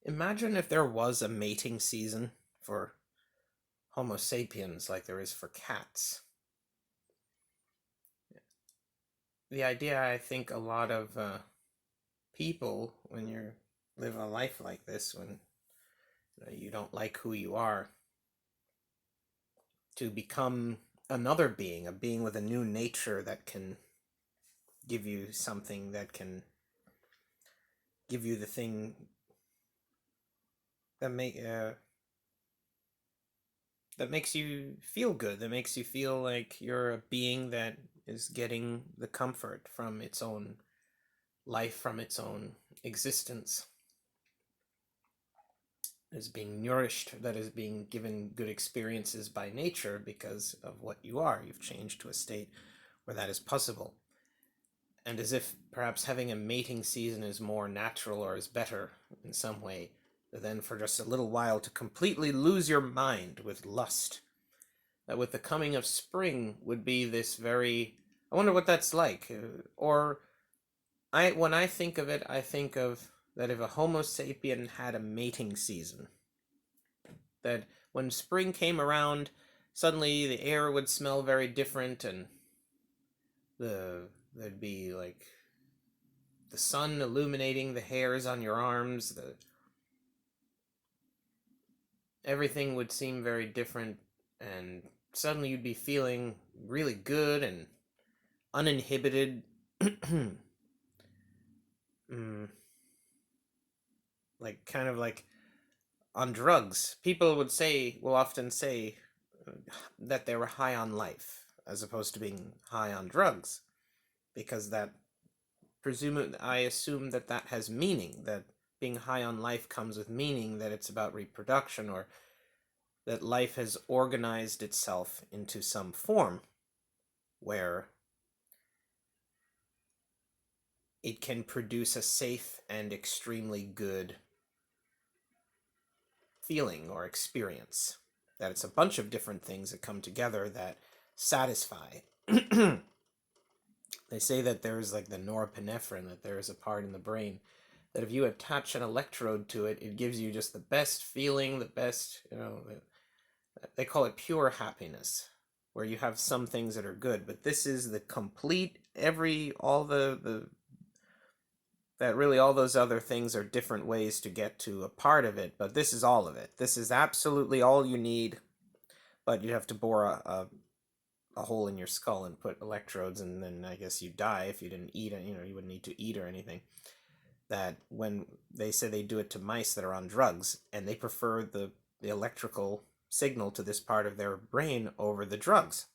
Imagine if there was a mating season for Homo sapiens like there is for cats. The idea, I think, a lot of people, when you live a life like this, when you don't like who you are, to become another being, a being with a new nature that can give you something, that can give you the thing that makes you feel good, that makes you feel like you're a being that is getting the comfort from its own life, from its own existence, is being nourished, that is being given good experiences by nature because of what you are. You've changed to a state where that is possible. And as if perhaps having a mating season is more natural or is better in some way than for just a little while to completely lose your mind with lust. That with the coming of spring would be this very, I wonder what that's like. When I think of it, I think of that if a Homo sapien had a mating season, that when spring came around, suddenly the air would smell very different, and there'd be like the sun illuminating the hairs on your arms. Everything would seem very different, and suddenly you'd be feeling really good and uninhibited. mm, like kind of like on drugs. People will often say that they were high on life as opposed to being high on drugs, because I assume that that has meaning, that being high on life comes with meaning, that it's about reproduction, or that life has organized itself into some form where it can produce a safe and extremely good feeling or experience. That it's a bunch of different things that come together that satisfy. They say that there's like the norepinephrine, that there is a part in the brain that if you attach an electrode to it, it gives you just the best feeling, the best, they call it pure happiness, where you have some things that are good, but this is the complete, all that really all those other things are different ways to get to a part of it, but this is all of it. This is absolutely all you need, but you have to bore a hole in your skull and put electrodes, and then I guess you die if you didn't eat it. You wouldn't need to eat or anything. That when they say they do it to mice that are on drugs, and they prefer the electrical signal to this part of their brain over the drugs,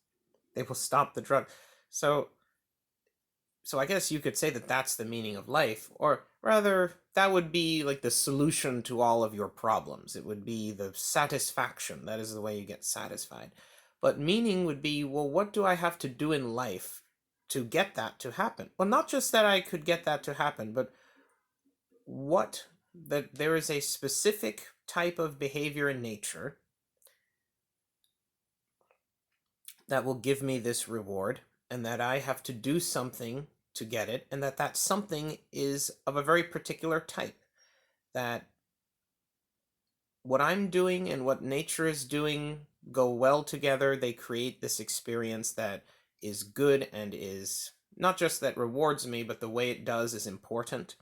they will stop the drug. So I guess you could say that that's the meaning of life, or rather, that would be like the solution to all of your problems. It would be the satisfaction. That is the way you get satisfied. But meaning would be, well, what do I have to do in life to get that to happen? Well, not just that I could get that to happen, but that there is a specific type of behavior in nature that will give me this reward, and that I have to do something to get it, and that something is of a very particular type. That what I'm doing and what nature is doing go well together. They create this experience that is good and is not just that rewards me, but the way it does is important.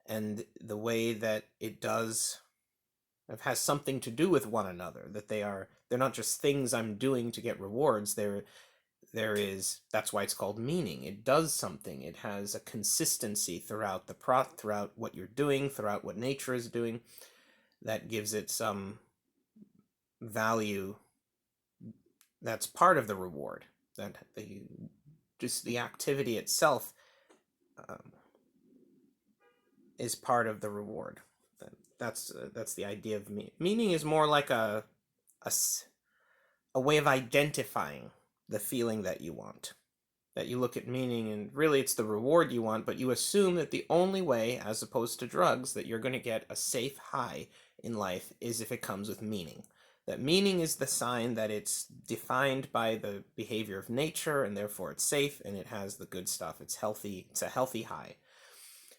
And the way that it does has something to do with one another, that they're not just things I'm doing to get rewards. That's why it's called meaning. It does something. It has a consistency throughout throughout what you're doing, throughout what nature is doing, that gives it some value that's part of the reward. That just the activity itself um, is part of the reward. That's the idea of meaning. Meaning is more like a a way of identifying the feeling that you want. That you look at meaning and really it's the reward you want, but you assume that the only way, as opposed to drugs, that you're going to get a safe high in life is if it comes with meaning. That meaning is the sign that it's defined by the behavior of nature, and therefore it's safe and it has the good stuff. It's healthy. It's a healthy high.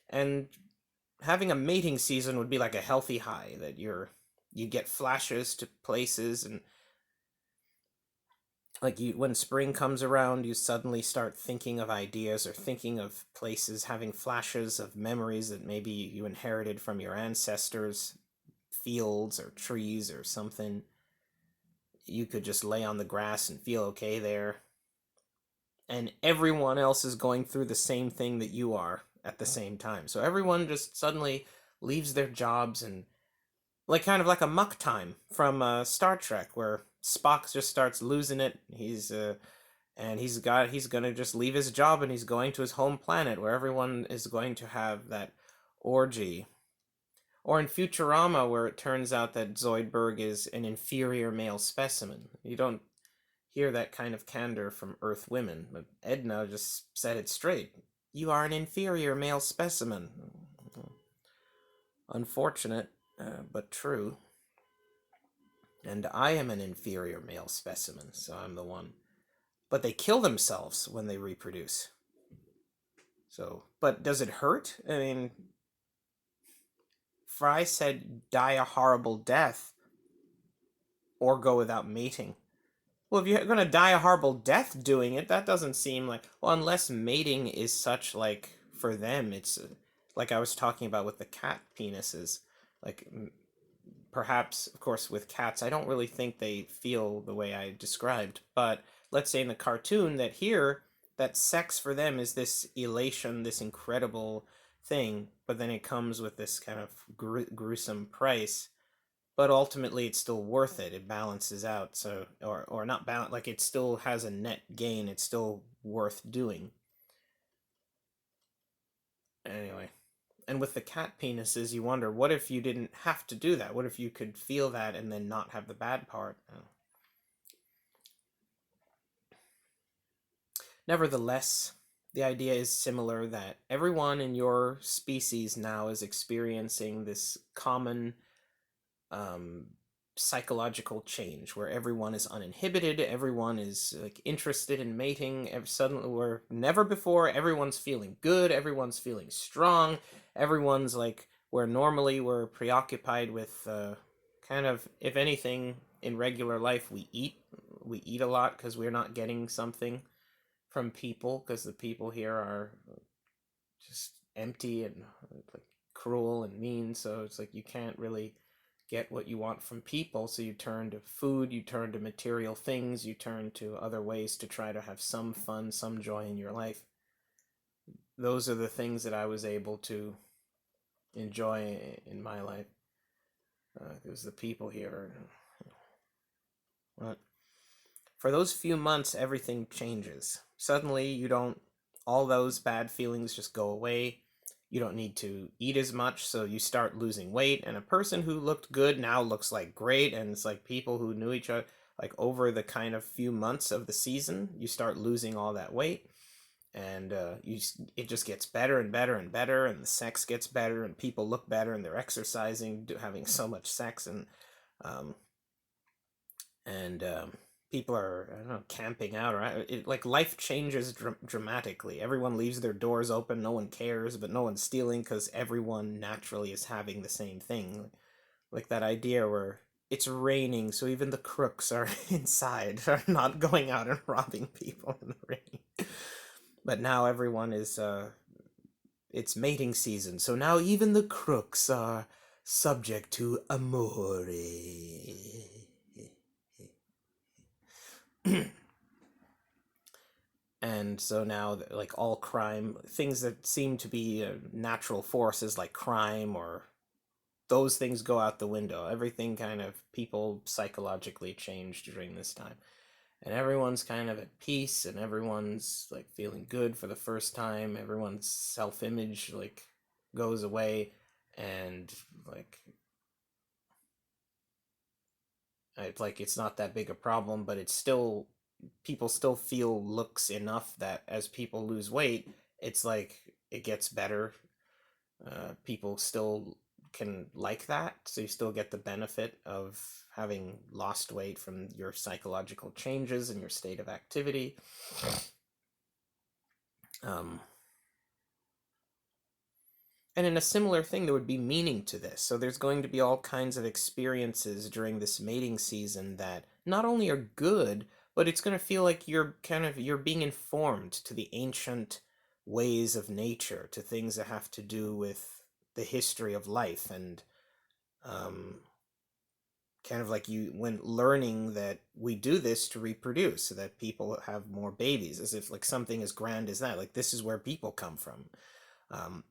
And having a mating season would be like a healthy high, that you get flashes to places, and like you, when spring comes around, you suddenly start thinking of ideas or thinking of places, having flashes of memories that maybe you inherited from your ancestors, fields or trees or something. You could just lay on the grass and feel okay there. And everyone else is going through the same thing that you are at the same time. So everyone just suddenly leaves their jobs, and like kind of like a muck time from Star Trek, where Spock just starts losing it. He's gonna just leave his job, and he's going to his home planet where everyone is going to have that orgy. Or in Futurama, where it turns out that Zoidberg is an inferior male specimen. You don't hear that kind of candor from Earth women, but Edna just said it straight. You are an inferior male specimen. Unfortunate, but true. And I am an inferior male specimen, so I'm the one. But they kill themselves when they reproduce. So, but does it hurt? I mean, Fry said die a horrible death or go without mating. Well, if you're going to die a horrible death doing it, that doesn't seem like... Well, unless mating is such, like, for them, it's like I was talking about with the cat penises. Like, perhaps, of course, with cats, I don't really think they feel the way I described. But let's say in the cartoon that here, that sex for them is this elation, this incredible thing. But then it comes with this kind of gruesome price, but ultimately it's still worth it. It balances out. So, or not balance, like it still has a net gain. It's still worth doing. Anyway, and with the cat penises, you wonder, what if you didn't have to do that? What if you could feel that and then not have the bad part? Nevertheless, the idea is similar, that everyone in your species now is experiencing this common um, psychological change where everyone is uninhibited, everyone is like interested in mating. Suddenly, where never before, everyone's feeling good, everyone's feeling strong, everyone's like, where normally we're preoccupied with kind of, if anything, in regular life we eat a lot because we're not getting something from people, because the people here are just empty and like cruel and mean. So it's like you can't really get what you want from people, so you turn to food, you turn to material things, you turn to other ways to try to have some fun, some joy in your life. Those are the things that I was able to enjoy in my life, because the people here are, for those few months everything changes. Suddenly you don't, all those bad feelings just go away. You don't need to eat as much, so you start losing weight, and a person who looked good now looks like great. And it's like people who knew each other, like over the kind of few months of the season, you start losing all that weight, and it just gets better and better and better, and the sex gets better, and people look better, and they're exercising, having so much sex, um, and people are, I don't know, camping out, or like life changes dramatically. Everyone leaves their doors open, no one cares, but no one's stealing because everyone naturally is having the same thing. Like that idea where it's raining, so even the crooks are inside, are not going out and robbing people in the rain. But now everyone is it's mating season, so now even the crooks are subject to amore. And so now, like all crime, things that seem to be natural forces like crime, or those things go out the window. Everything kind of, people psychologically change during this time. And everyone's kind of at peace, and everyone's like feeling good for the first time. Everyone's self-image like goes away, and like it's like it's not that big a problem, but it's still, people still feel looks enough that as people lose weight, it's like it gets better. People still can like that, so you still get the benefit of having lost weight from your psychological changes and your state of activity. Um, And in a similar thing, there would be meaning to this. So there's going to be all kinds of experiences during this mating season that not only are good, but it's going to feel like you're being informed to the ancient ways of nature, to things that have to do with the history of life, and um, kind of like you when learning that we do this to reproduce so that people have more babies, as if like something as grand as that, like this is where people come from.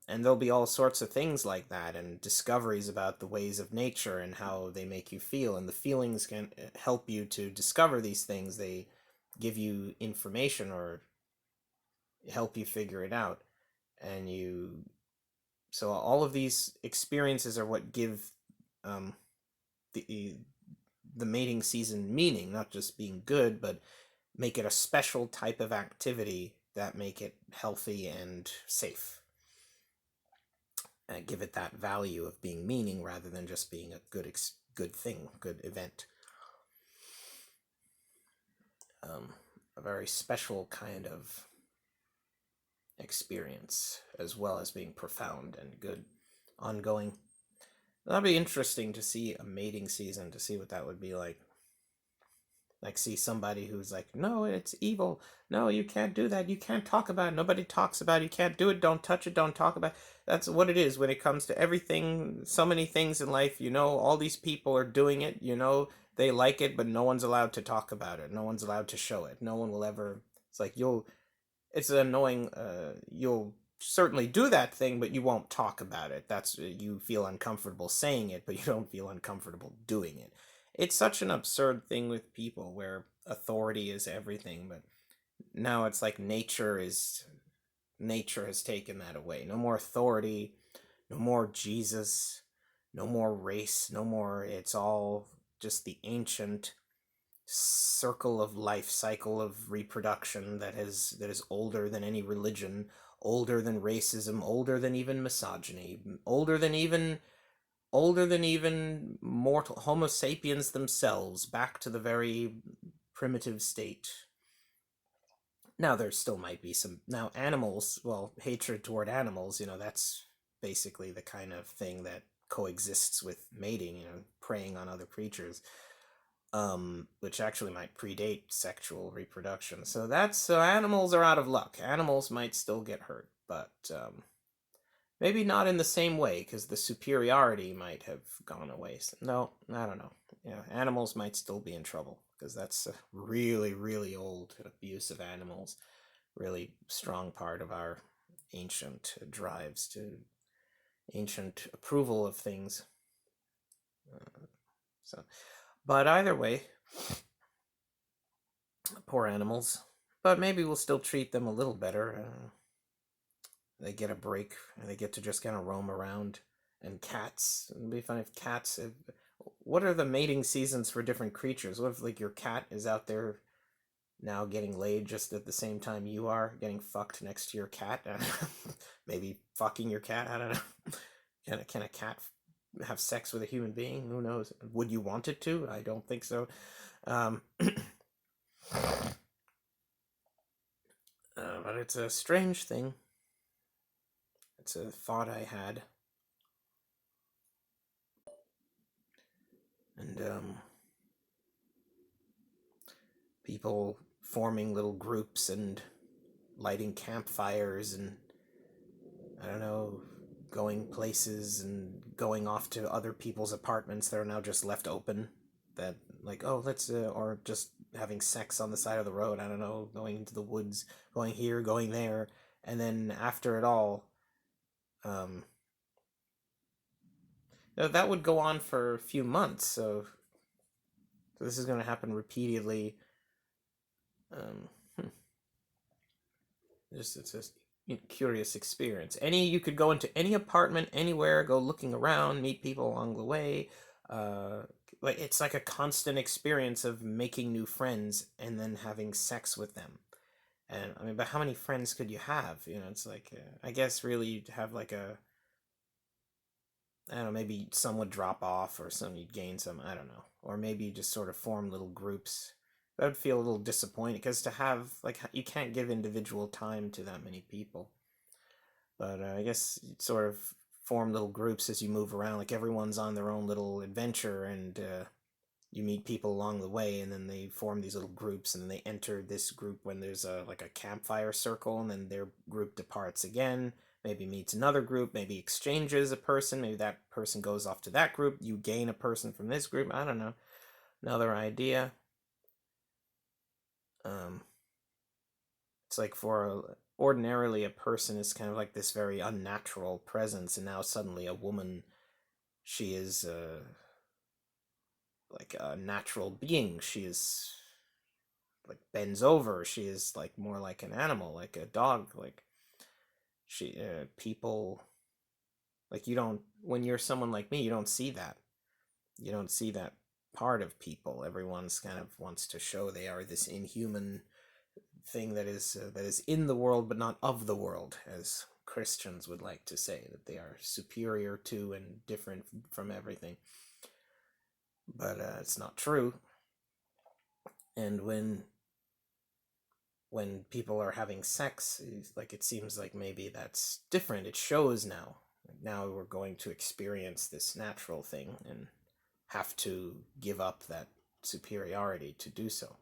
And there'll be all sorts of things like that, and discoveries about the ways of nature and how they make you feel, and the feelings can help you to discover these things. They give you information or help you figure it out. And so all of these experiences are what give um, the the mating season meaning, not just being good, but make it a special type of activity that make it healthy and safe. Give it that value of being meaning rather than just being a good thing, good event. A very special kind of experience, as well as being profound and good, ongoing. That'd be interesting to see a mating season, to see what that would be like. Like, see somebody who's like, no, it's evil. No, you can't do that. You can't talk about it. Nobody talks about it. You can't do it. Don't touch it. Don't talk about it. That's what it is when it comes to everything. So many things in life, all these people are doing it. They like it, but no one's allowed to talk about it. No one's allowed to show it. No one will ever. It's like it's annoying. You'll certainly do that thing, but you won't talk about it. You feel uncomfortable saying it, but you don't feel uncomfortable doing it. It's such an absurd thing with people where authority is everything, but now it's like nature has taken that away. No more authority, no more Jesus, no more race, no more. It's all just the ancient circle of life, cycle of reproduction that is older than any religion, older than racism, older than even misogyny, older than even mortal homo sapiens themselves, back to the very primitive state. Now there still might be some now animals, well, hatred toward animals, that's basically the kind of thing that coexists with mating, preying on other creatures, which actually might predate sexual reproduction. So animals are out of luck. Animals might still get hurt, but maybe not in the same way, because the superiority might have gone away. So, no, I don't know. Yeah, animals might still be in trouble, because that's a really, really old abuse of animals. Really strong part of our ancient drives to ancient approval of things. So, but either way, poor animals. But maybe we'll still treat them a little better. They get a break, and they get to just kind of roam around. And cats, it'd be fun if cats. What are the mating seasons for different creatures? What if like your cat is out there now getting laid just at the same time you are getting fucked next to your cat? Maybe fucking your cat. I don't know. Can a cat have sex with a human being? Who knows? Would you want it to? I don't think so. But it's a strange thing. It's a thought I had. And people forming little groups and lighting campfires, and I don't know, going places and going off to other people's apartments that are now just left open, that like, oh, let's or just having sex on the side of the road. I don't know, going into the woods, going here, going there, and then after it all, that would go on for a few months. So this is going to happen repeatedly. It's just a curious experience. You could go into any apartment anywhere, go looking around, meet people along the way. Like it's like a constant experience of making new friends and then having sex with them. And I mean, but how many friends could you have? It's like I guess really you'd have like I don't know, maybe some would drop off, or some you'd gain some. I don't know, or maybe you just sort of form little groups. That would feel a little disappointing, because to have like you can't give individual time to that many people. But I guess you'd sort of form little groups as you move around. Like everyone's on their own little adventure, and you meet people along the way, and then they form these little groups, and then they enter this group when there's like a campfire circle, and then their group departs again, maybe meets another group, maybe exchanges a person, maybe that person goes off to that group, you gain a person from this group, I don't know, another idea. It's like ordinarily a person is kind of like this very unnatural presence, and now suddenly a woman, she is like a natural being. She is like bends over. She is like more like an animal, like a dog. Like she people, like you don't, when you're someone like me, you don't see that. You don't see that part of people. Everyone's kind of wants to show they are this inhuman thing that is in the world but not of the world, as Christians would like to say, that they are superior to and different from everything. But it's not true. And when people are having sex, like it seems like maybe that's different. It shows now. Now we're going to experience this natural thing and have to give up that superiority to do so.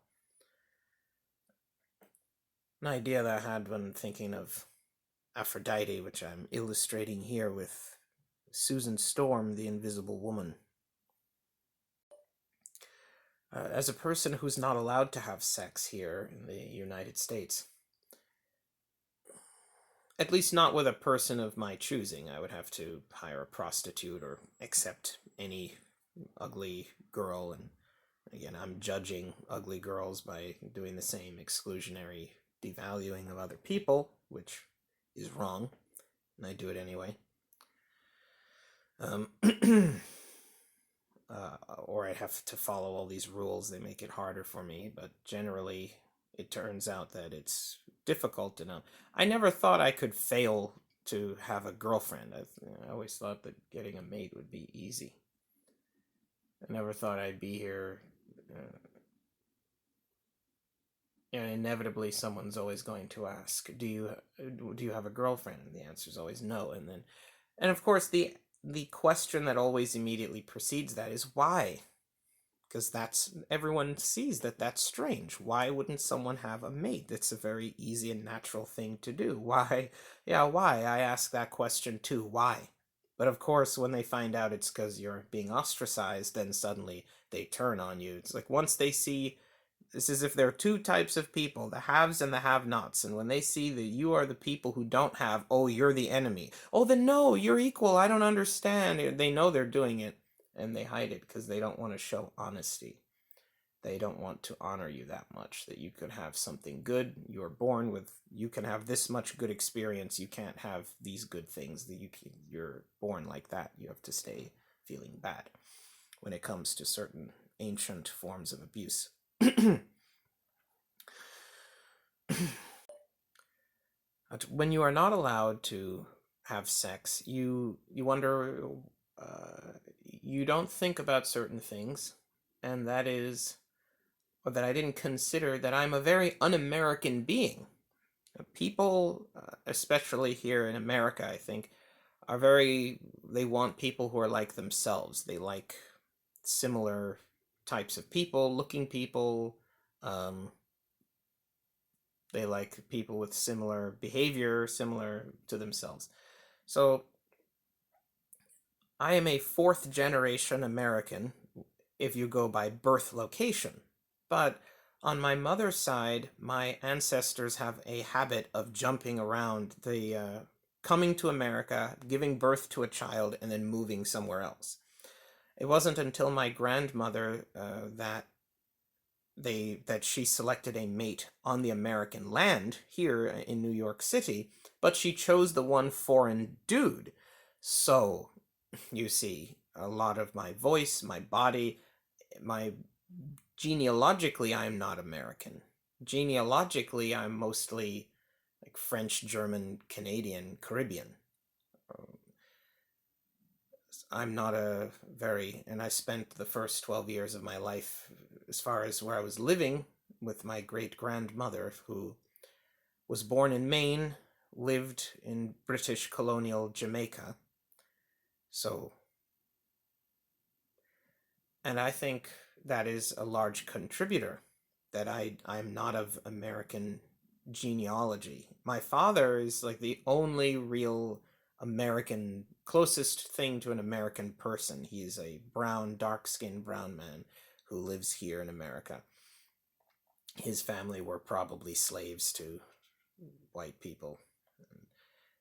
An idea that I had when thinking of Aphrodite, which I'm illustrating here with Susan Storm, the Invisible Woman. As a person who's not allowed to have sex here in the United States, at least not with a person of my choosing, I would have to hire a prostitute or accept any ugly girl. And again, I'm judging ugly girls by doing the same exclusionary devaluing of other people, which is wrong, and I do it anyway. Or I have to follow all these rules. They make it harder for me, but generally it turns out that it's difficult enough. I never thought I could fail to have a girlfriend. I always thought that getting a mate would be easy. I never thought I'd be here. And inevitably someone's always going to ask, do you have a girlfriend? And the answer is always no. And of course the question that always immediately precedes that is why? Because everyone sees that that's strange. Why wouldn't someone have a mate? That's a very easy and natural thing to do. Why? Yeah, why? I ask that question too. Why? But of course, when they find out it's because you're being ostracized, then suddenly they turn on you. It's like once they see, it's as if there are two types of people, the haves and the have-nots. And when they see that you are the people who don't have, oh, you're the enemy. Oh, then no, you're equal. I don't understand. They know they're doing it, and they hide it because they don't want to show honesty. They don't want to honor you that much, that you could have something good. You're born with, you can have this much good experience. You can't have these good things. You're born like that. You have to stay feeling bad when it comes to certain ancient forms of abuse. When you are not allowed to have sex, you wonder, you don't think about certain things, and that is, or that I didn't consider, that I'm a very un-American being. People, especially here in America, I think, they want people who are like themselves. They like similar types of people, looking people. They like people with similar behavior, similar to themselves. So I am a fourth generation American if you go by birth location. But on my mother's side, my ancestors have a habit of jumping around, coming to America, giving birth to a child, and then moving somewhere else. It wasn't until my grandmother that she selected a mate on the American land here in New York City, but she chose the one foreign dude. So, you see, a lot of my voice, my body, genealogically, I'm not American. Genealogically, I'm mostly like French, German, Canadian, Caribbean. I'm not and I spent the first 12 years of my life, as far as where I was living, with my great-grandmother, who was born in Maine, lived in British colonial Jamaica, So, and I think that is a large contributor that I'm not of American genealogy. My father is like the only real American, closest thing to an American person. He is a brown, dark-skinned brown man who lives here in America. His family were probably slaves to white people.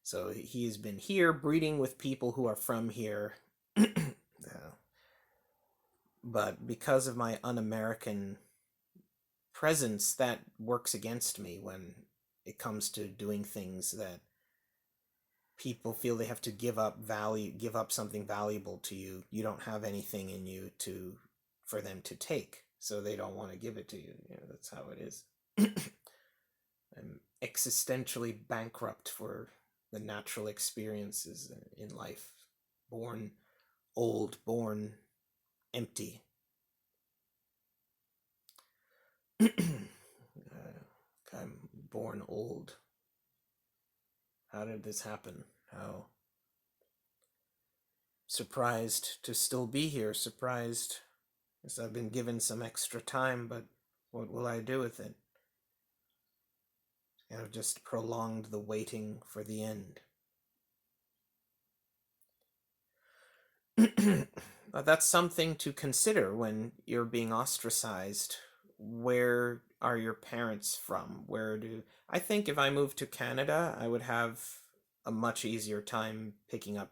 So he has been here breeding with people who are from here. But because of my un-American presence, that works against me when it comes to doing things that people feel they have to give up something valuable to you. You don't have anything in you for them to take, so they don't want to give it to you. That's how it is. I'm existentially bankrupt for the natural experiences in life. Born old, born empty. I'm born old. How did this happen? How? Surprised to still be here. Surprised as I've been given some extra time, but what will I do with it? I've just prolonged the waiting for the end. But that's something to consider when you're being ostracized. Where are your parents from? I think if I moved to Canada, I would have a much easier time picking up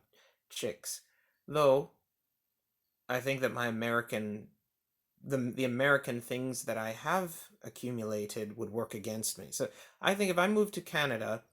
chicks. Though I think that the American things that I have accumulated would work against me. So I think if I moved to Canada,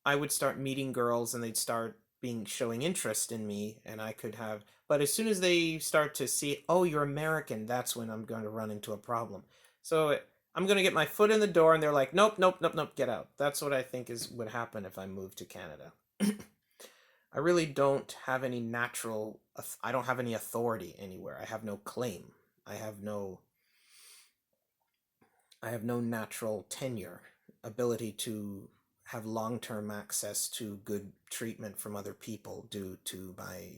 I would start meeting girls and they'd start showing interest in me, and I could have, but as soon as they start to see, oh, you're American, that's when I'm going to run into a problem. So I'm going to get my foot in the door and they're like, nope, nope, nope, nope, get out. That's what I think would happen if I moved to Canada. I really don't have any I don't have any authority anywhere. I have no claim. I have no natural tenure, ability to have long-term access to good treatment from other people due to my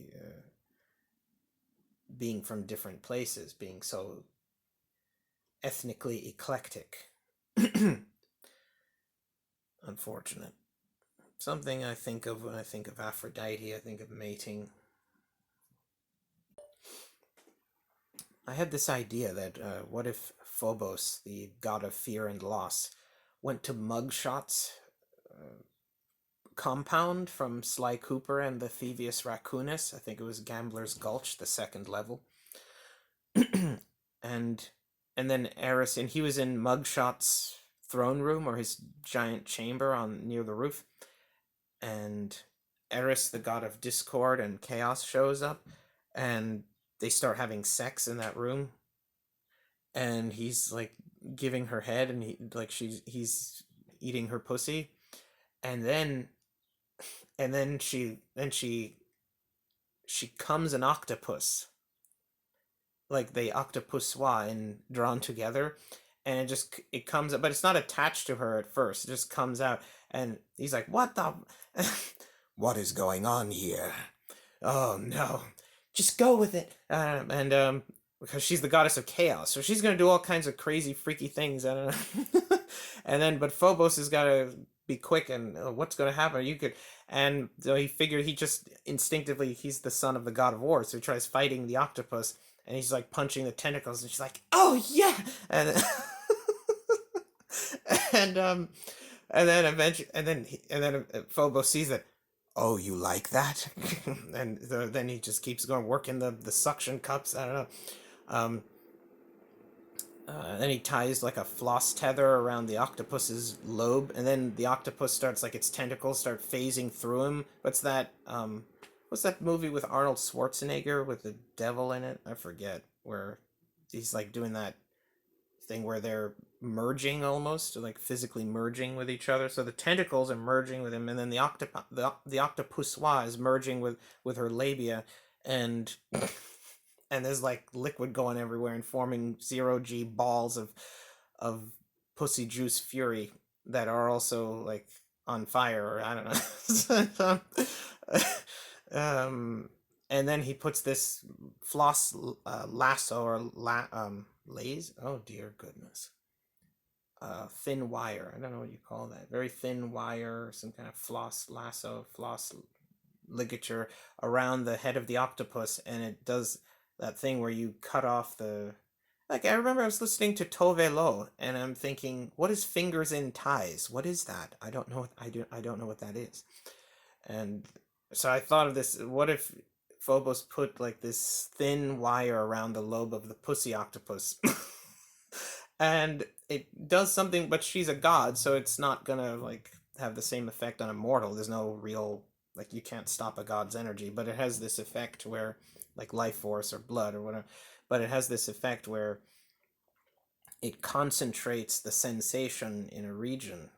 being from different places, being so ethnically eclectic. Unfortunate. Something I think of when I think of Aphrodite, I think of mating. I had this idea that what if Phobos, the god of fear and loss, went to mugshots compound from Sly Cooper and the thevieous racoonus. I think it was Gambler's Gulch, the second level. and then Eris, and he was in Mugshot's throne room or his giant chamber near the roof. And Eris, the god of discord and chaos, shows up, and they start having sex in that room. And he's like giving her head, and he's eating her pussy, and then she comes an octopus, like they octopussois and drawn together, and it comes up, but it's not attached to her at first. It just comes out, and he's like, "What the? What is going on here? Oh no, just go with it." Because she's the goddess of chaos, so she's gonna do all kinds of crazy, freaky things. I don't know. But Phobos has got to be quick, and what's gonna happen? And so he figured he just instinctively, he's the son of the god of war, so he tries fighting the octopus, and he's like punching the tentacles, and she's like, "Oh yeah!" and and then eventually, and then Phobos sees that. Oh, you like that? And then he just keeps going, working the suction cups. I don't know. Um, then he ties like a floss tether around the octopus's lobe, and then the octopus starts, like its tentacles start phasing through him. What's that movie with Arnold Schwarzenegger with the devil in it? I forget, where he's like doing that thing where they're merging, almost, or like physically merging with each other. So the tentacles are merging with him, and then the octopussois is merging with her labia, and and there's like liquid going everywhere and forming 0G balls of pussy juice fury that are also like on fire, or I don't know. and then he puts this floss lasso or lays. Oh dear goodness. Thin wire. I don't know what you call that. Very thin wire, some kind of floss lasso, floss ligature around the head of the octopus, and it does that thing where you cut off the. Like I remember I was listening to Tove Lo, and I'm thinking, what is fingers in ties? What is that? I don't know. I don't know what that is. And so I thought of this. What if Phobos put like this thin wire around the lobe of the pussy octopus? And it does something, but she's a god, so it's not gonna like have the same effect on a mortal. There's no real like you can't stop a god's energy, but it has this effect where like life force or blood or whatever. But it has this effect where it concentrates the sensation in a region.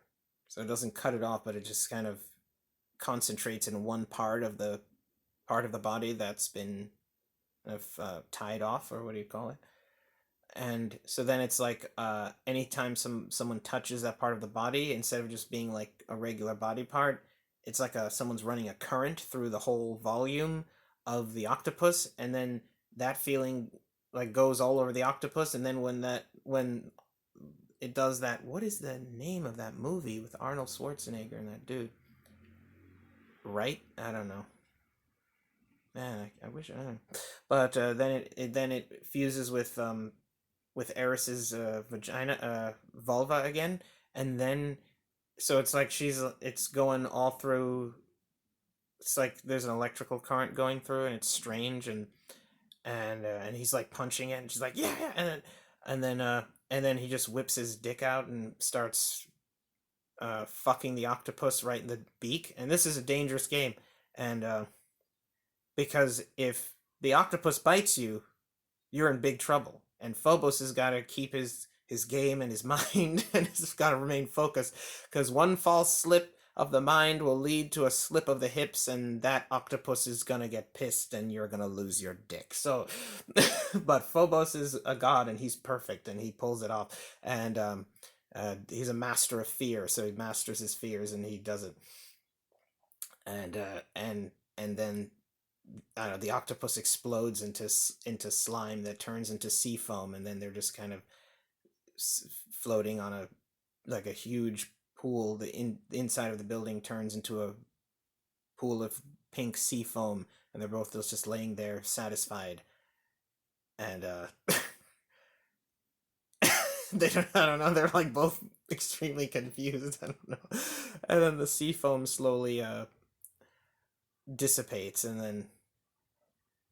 So it doesn't cut it off, but it just kind of concentrates in one part of the body that's been kind of tied off, or what do you call it? And so then it's like anytime someone touches that part of the body, instead of just being like a regular body part, it's like someone's running a current through the whole volume of the octopus, and then that feeling like goes all over the octopus. And then when it does that, what is the name of that movie with Arnold Schwarzenegger and that dude? Right? I don't know. Man, I wish I don't know. But then it fuses with Eris's vagina vulva again, and then so it's like it's going all through. It's like there's an electrical current going through, and it's strange, and he's like punching it, and she's like yeah, and then he just whips his dick out and starts fucking the octopus right in the beak. And this is a dangerous game, and because if the octopus bites you, you're in big trouble. And Phobos has got to keep his game and his mind, and he's got to remain focused, because one false slip of the mind will lead to a slip of the hips, and that octopus is gonna get pissed, and you're gonna lose your dick. So, but Phobos is a god, and he's perfect, and he pulls it off, and he's a master of fear, so he masters his fears, and he does it, and then I don't know, the octopus explodes into slime that turns into sea foam, and then they're just kind of floating on a huge pool. The inside of the building turns into a pool of pink sea foam, and they're both just laying there satisfied. And I don't know, they're like both extremely confused. I don't know. And then the sea foam slowly dissipates, and then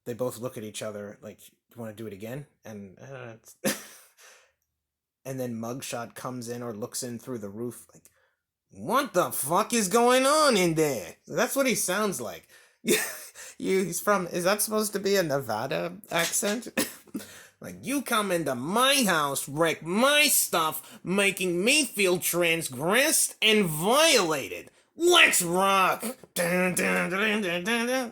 they both look at each other like, "You want to do it again?" And and then Mugshot comes in or looks in through the roof like, "What the fuck is going on in there?" That's what he sounds like. He's from. Is that supposed to be a Nevada accent? Like, you come into my house, wreck my stuff, making me feel transgressed and violated. Let's rock! Dun, dun, dun, dun, dun, dun.